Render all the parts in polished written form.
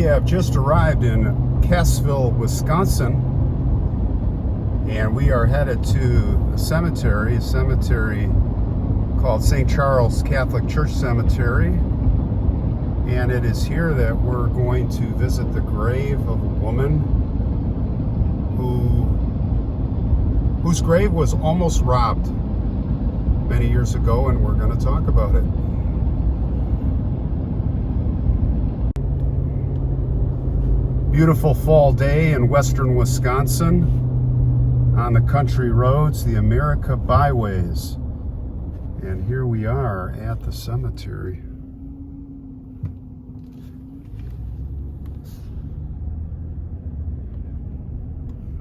have just arrived in Cassville, Wisconsin, and we are headed to a cemetery called St. Charles Catholic Church Cemetery. And it is here that we're going to visit the grave of a woman whose grave was almost robbed many years ago, and we're going to talk about it. Beautiful fall day in western Wisconsin on the country roads, the America byways. And here we are at the cemetery.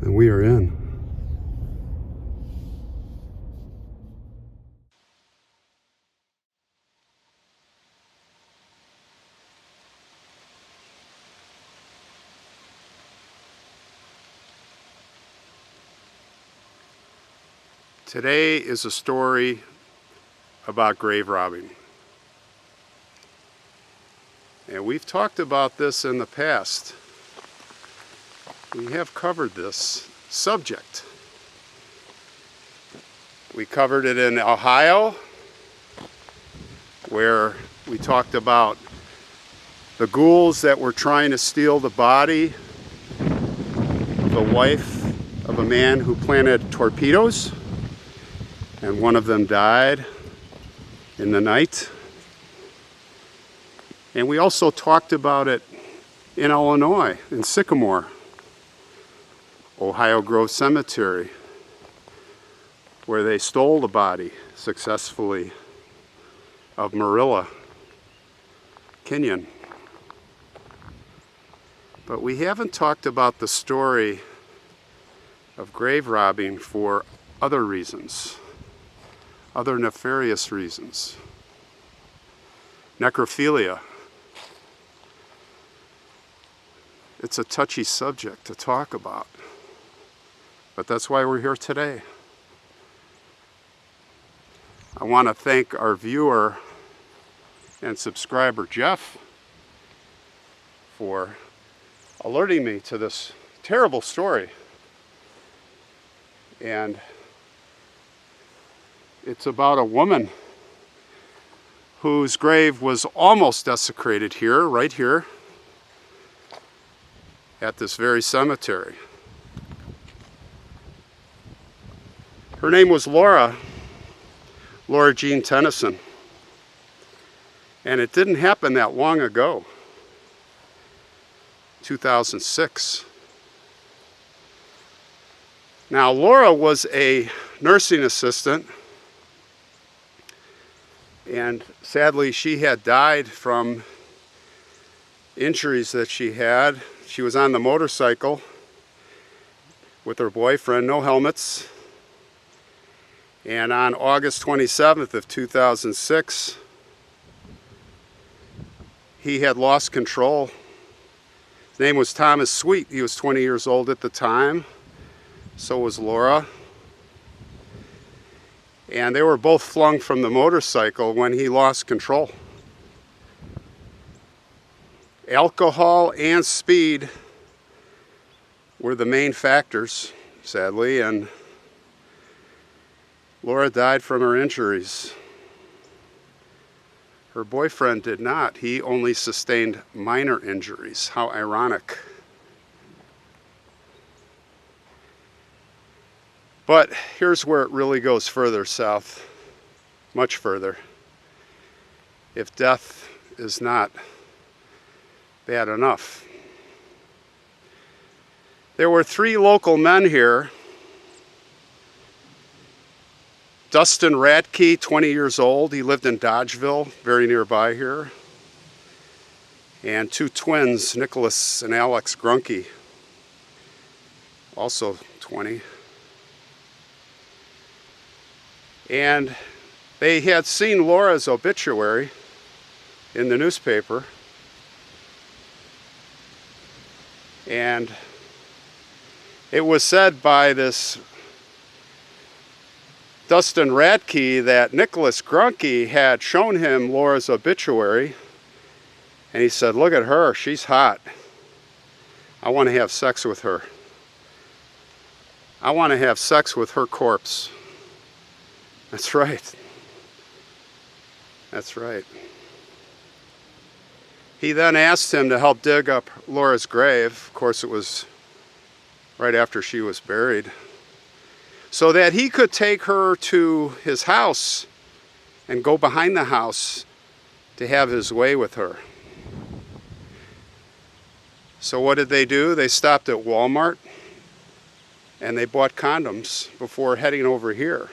And we are in. Today is a story about grave robbing. And we've talked about this in the past. We have covered this subject. We covered it in Ohio, where we talked about the ghouls that were trying to steal the body of the wife of a man who planted torpedoes. And one of them died in the night. And we also talked about it in Illinois, in Sycamore, Ohio Grove Cemetery, where they stole the body successfully of Marilla Kenyon. But we haven't talked about the story of grave robbing for other reasons. Other nefarious reasons. Necrophilia. It's a touchy subject to talk about, but that's why we're here today. I want to thank our viewer and subscriber Jeff for alerting me to this terrible story. And it's about a woman whose grave was almost desecrated here, right here, at this very cemetery. Her name was Laura Jean Tennyson. And it didn't happen that long ago, 2006. Now, Laura was a nursing assistant, and sadly she had died from injuries that she had. She was on the motorcycle with her boyfriend, no helmets. And on August 27th of 2006, he had lost control. His name was Thomas Sweet. He was 20 years old at the time. So was Laura. And they were both flung from the motorcycle when he lost control. Alcohol and speed were the main factors, sadly, and Laura died from her injuries. Her boyfriend did not. He only sustained minor injuries. How ironic. But here's where it really goes further south, much further. If death is not bad enough. There were 3 local men here. Dustin Radke, 20 years old. He lived in Dodgeville, very nearby here. And 2 twins, Nicholas and Alex Grunke, also 20. And they had seen Laura's obituary in the newspaper. And it was said by this Dustin Radke that Nicholas Grunke had shown him Laura's obituary, and he said, "Look at her, she's hot." I want to have sex with her. I want to have sex with her corpse. That's right. That's right. He then asked him to help dig up Laura's grave. Of course, it was right after she was buried, so that he could take her to his house and go behind the house to have his way with her. So what did they do? They stopped at Walmart and they bought condoms before heading over here.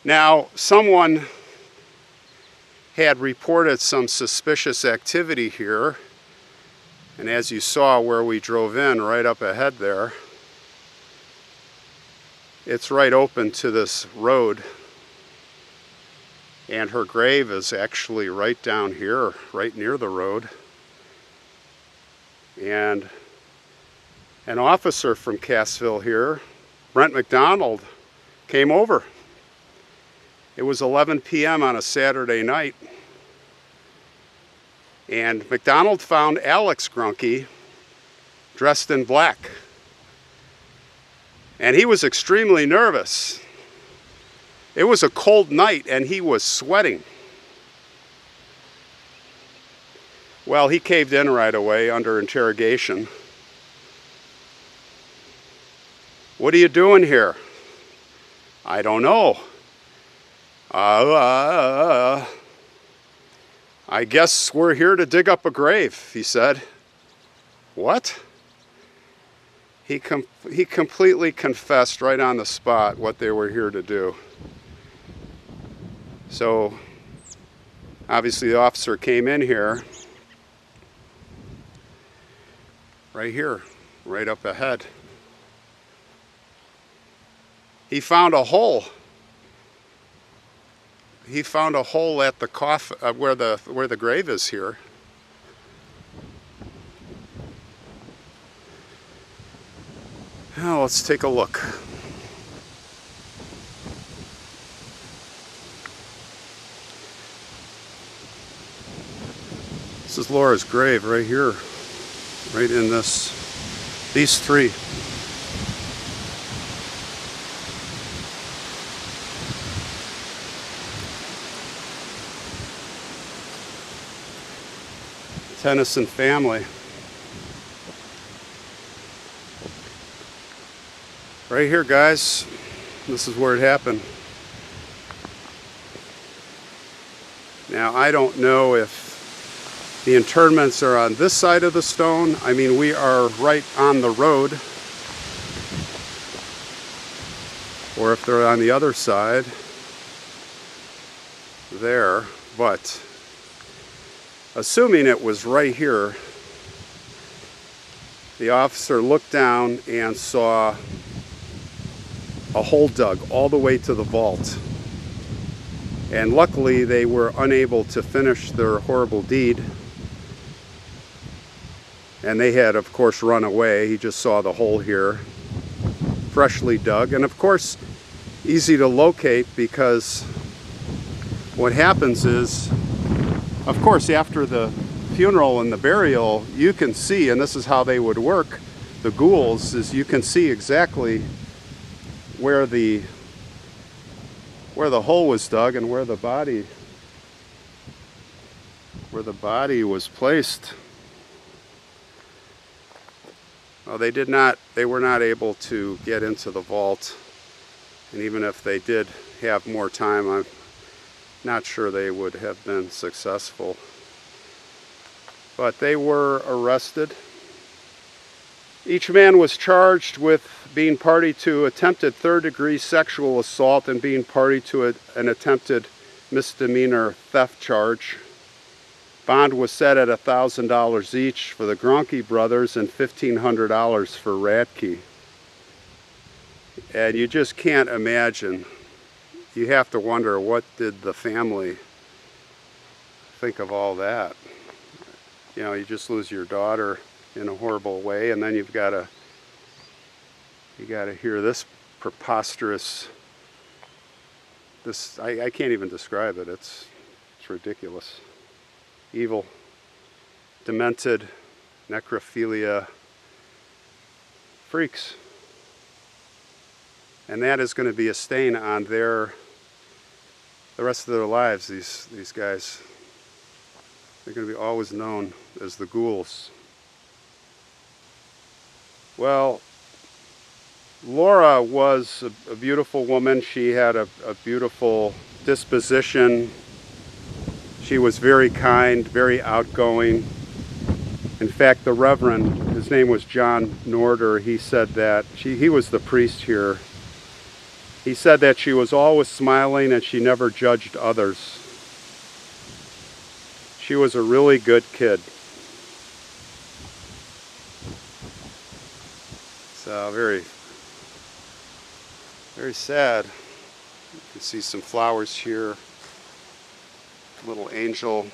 Now, someone had reported some suspicious activity here, and as you saw where we drove in, right up ahead there, it's right open to this road, and her grave is actually right down here, right near the road. And an officer from Cassville here, Brent McDonald, came over. It was 11 p.m. on a Saturday night, and McDonald found Alex Grunke dressed in black. And he was extremely nervous. It was a cold night and he was sweating. Well, he caved in right away under interrogation. "What are you doing here?" "I don't know. I guess we're here to dig up a grave," he said. What? He completely confessed right on the spot what they were here to do. So obviously the officer came in here, right here, right up ahead. He found a hole. He found a hole at the coffin, where the grave is here. Now let's take a look. This is Laura's grave right here, right in these three. Tennyson family. Right here, guys. This is where it happened. Now, I don't know if the internments are on this side of the stone. I mean, we are right on the road. Or if they're on the other side. There. But assuming it was right here, the officer looked down and saw a hole dug all the way to the vault. And luckily they were unable to finish their horrible deed. And they had, of course, run away. He just saw the hole here, freshly dug. And of course, easy to locate, because what happens is, of course, after the funeral and the burial, you can see, and this is how they would work, the ghouls, is you can see exactly where the hole was dug and where the body was placed. Well, they were not able to get into the vault, and even if they did have more time, I'm not sure they would have been successful. But they were arrested. Each man was charged with being party to attempted third-degree sexual assault and being party to an attempted misdemeanor theft charge. Bond was set at $1,000 each for the Grunke brothers and $1,500 for Radke. And you just can't imagine. You have to wonder, what did the family think of all that? You know, you just lose your daughter in a horrible way, and then you got to hear this preposterous, I can't even describe it. It's ridiculous. Evil. demented necrophilia freaks. And that is going to be a stain on the rest of their lives, these guys. They're going to be always known as the ghouls. Well, Laura was a beautiful woman. She had a beautiful disposition. She was very kind, very outgoing. In fact, the Reverend, his name was John Norder, he said that, he was the priest here. He said that she was always smiling and she never judged others. She was a really good kid. So very, very sad. You can see some flowers here. Little angel.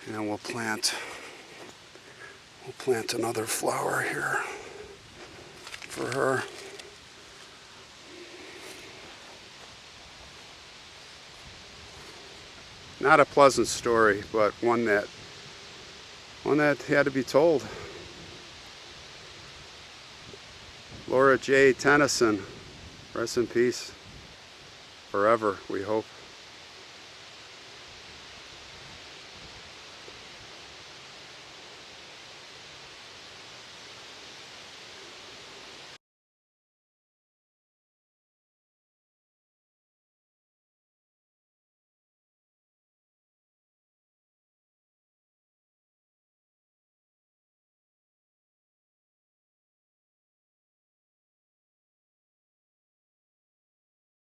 And we'll plant another flower here for her. Not a pleasant story, but one that had to be told. Laura J. Tennyson, rest in peace forever, we hope.